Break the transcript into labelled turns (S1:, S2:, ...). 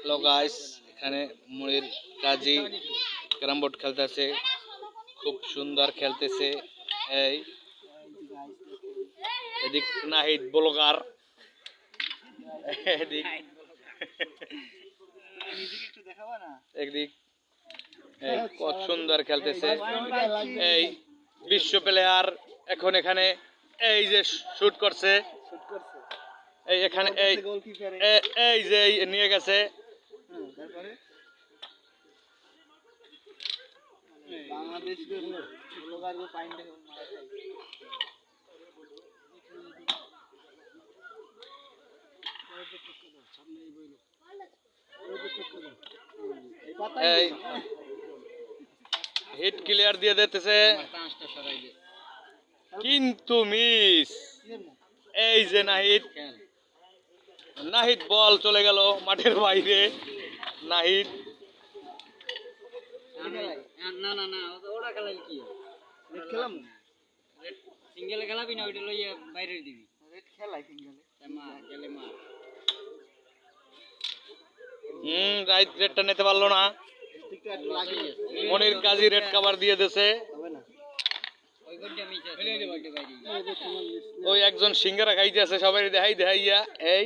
S1: Hello guys, এখানে মনির কাজী carrom board খেলতেছে, খুব সুন্দর খেলতেছে। এই এদিক নাহিদ ব্লগার, এদিক একদিক কত সুন্দর খেলতেছে। এই বিশ্ব প্লেয়ার এখন এখানে এই যে শুট করছে, এই এখানে এই যে নিয়ে গেছে। এই হিট ক্লিয়ার দিয়ে দিতেছে কিন্তু মিস। এই যে নাহিদ বল চলে গেল মাঠের বাইরে। নাহিদ
S2: না না না ওটা খেলাই কি খেলাম সিঙ্গেল খেলাবি না ওইটা লইয়া বাইরে দিবি খেলাই সিঙ্গেলে মা গেলে মা
S1: রাইট রেডটা নিতে পারলো না। মনির কাজী রেড কভার দিয়ে দিয়েছে। ওই একজন সিঙ্গারা খাইতে আছে, সবাই দেখাইয়া এই